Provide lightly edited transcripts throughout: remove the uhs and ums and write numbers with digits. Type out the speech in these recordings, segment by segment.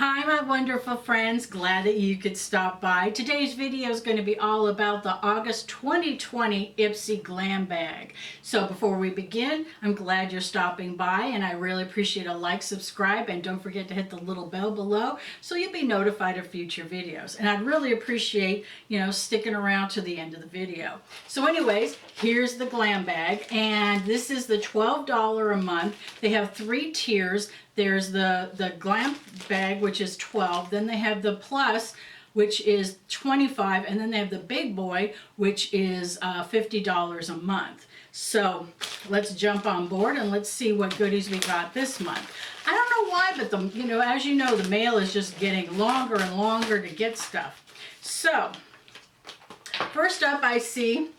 Hi my wonderful friends, glad that you could stop by. Today's video is going to be all about the August 2020 Ipsy Glam Bag. So before we begin, I'm glad you're stopping by and I really appreciate a like, subscribe, and don't forget to hit the little bell below so you'll be notified of future videos. And I'd really appreciate, sticking around to the end of the video. So anyways, here's the Glam Bag, and this is the $12 a month. They have 3 tiers. There's the Glam Bag, which is $12. Then they have the Plus, which is $25. And then they have the Big Boy, which is $50 a month. So let's jump on board and let's see what goodies we got this month. I don't know why, but as you know, the mail is just getting longer and longer to get stuff. So first up I see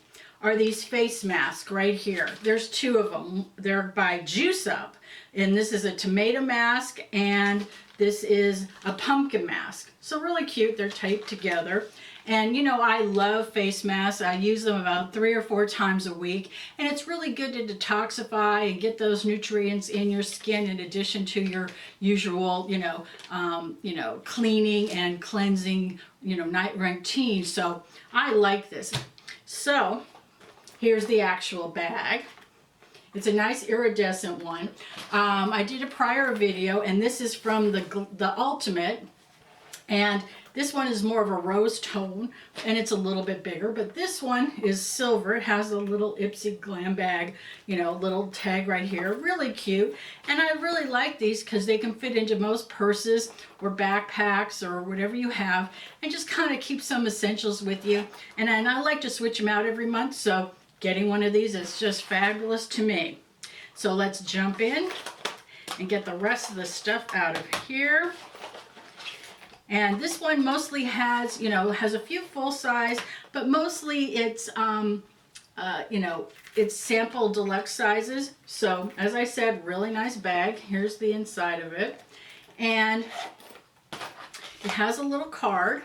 are these face masks right here. There's 2 of them. They're by Juice Up. And this is a tomato mask and this is a pumpkin mask. So really cute. They're taped together. And I love face masks. I use them about 3 or 4 times a week. And it's really good to detoxify and get those nutrients in your skin in addition to your usual, cleaning and cleansing, night routine. So I like this. So here's the actual bag. It's a nice iridescent one. I did a prior video, and this is from the Ultimate, and this one is more of a rose tone, and it's a little bit bigger, but this one is silver. It has a little Ipsy Glam Bag, little tag right here. Really cute, and I really like these because they can fit into most purses or backpacks or whatever you have, and just kind of keep some essentials with you. And I like to switch them out every month, so getting one of these is just fabulous to me. So let's jump in and get the rest of the stuff out of here. And this one mostly has, has a few full size, but mostly it's, it's sample deluxe sizes. So as I said, really nice bag. Here's the inside of it. And it has a little card.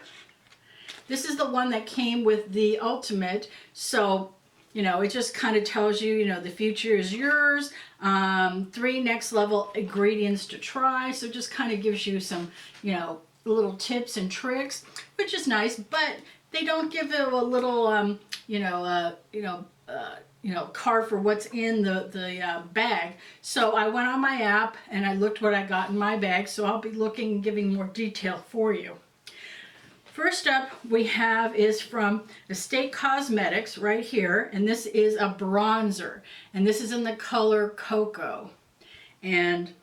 This is the one that came with the Ultimate. So it just kind of tells you, the future is yours. 3 next level ingredients to try. So just kind of gives you some, little tips and tricks, which is nice. But they don't give you a little, card for what's in the bag. So I went on my app and I looked what I got in my bag. So I'll be looking and giving more detail for you. First up we have is from Estate Cosmetics right here, and this is a bronzer, and this is in the color Cocoa, and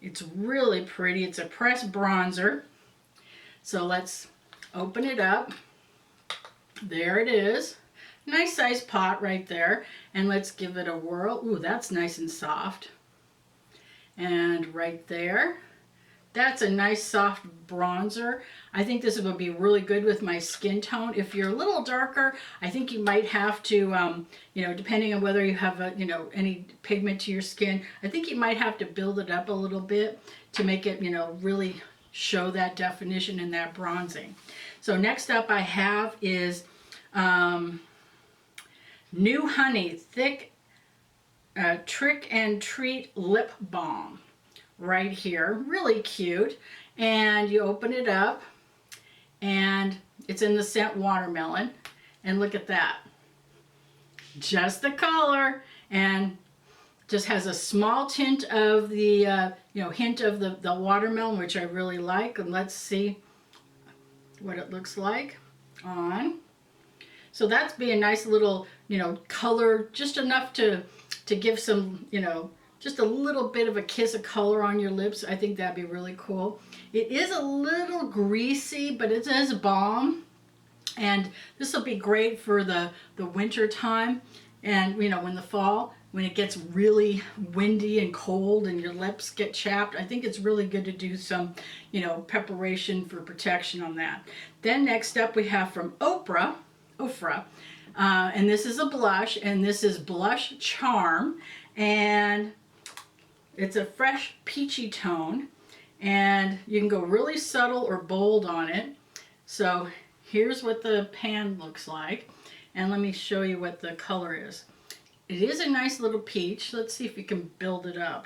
it's really pretty. It's a pressed bronzer. So let's open it up. There it is. Nice size pot right there, and let's give it a whirl. Ooh, that's nice and soft. And right there. That's a nice soft bronzer. I think this would be really good with my skin tone. If you're a little darker, I think you might have to, depending on whether you have, any pigment to your skin, I think you might have to build it up a little bit to make it, really show that definition and that bronzing. So next up I have is New Honey Thick Trick and Treat Lip Balm. Right here, really cute, and you open it up and it's in the scent watermelon, and look at that, just the color, and just has a small tint of the hint of the watermelon, which I really like. And let's see what it looks like on. So that's be a nice little color, just enough to give some just a little bit of a kiss of color on your lips. I think that'd be really cool. It is a little greasy, but it is balm. And this will be great for the winter time. And in the fall, when it gets really windy and cold and your lips get chapped, I think it's really good to do some, preparation for protection on that. Then next up we have from Ofra. And this is a blush, and this is Blush Charm. And it's a fresh peachy tone, and you can go really subtle or bold on it. So here's what the pan looks like, and let me show you what the color is. It is a nice little peach. Let's see if you can build it up.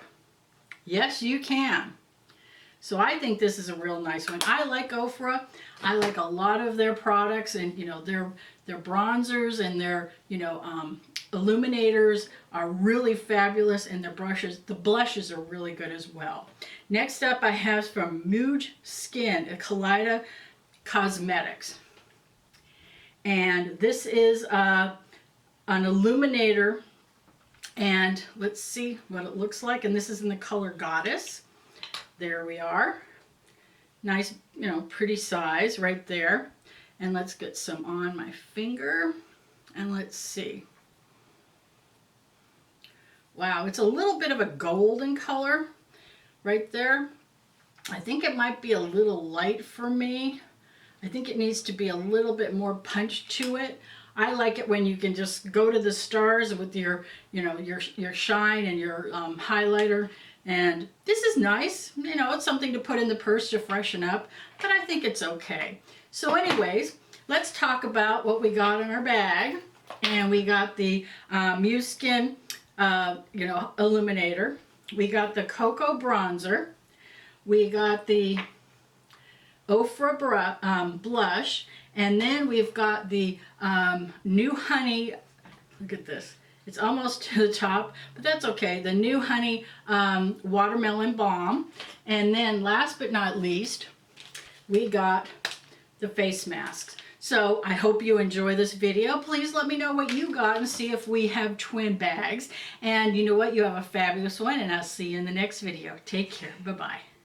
Yes, you can. So I think this is a real nice one. I like Ofra. I like a lot of their products, and you know, their bronzers and their, you know, illuminators are really fabulous, and their brushes, the blushes are really good as well. Next up I have from Muj Skin, a Kaleida Cosmetics. And this is an illuminator, and let's see what it looks like. And this is in the color Goddess. There we are. Nice, you know, pretty size right there. And let's get some on my finger, and let's see. Wow, it's a little bit of a golden color right there. I think it might be a little light for me. I think it needs to be a little bit more punch to it. I like it when you can just go to the stars with your, you know, your shine and your highlighter. And this is nice. You know, it's something to put in the purse to freshen up, but I think it's okay. So anyways, let's talk about what we got in our bag. And we got the Muj Skin, you know, illuminator. We got the Cocoa bronzer. We got the Ofra blush, and then we've got the New Honey. Look at this. It's almost to the top, but that's okay. The New Honey Watermelon Balm. And then last but not least, we got the face masks. So I hope you enjoy this video. Please let me know what you got and see if we have twin bags. And you know what? You have a fabulous one, and I'll see you in the next video. Take care. Bye-bye.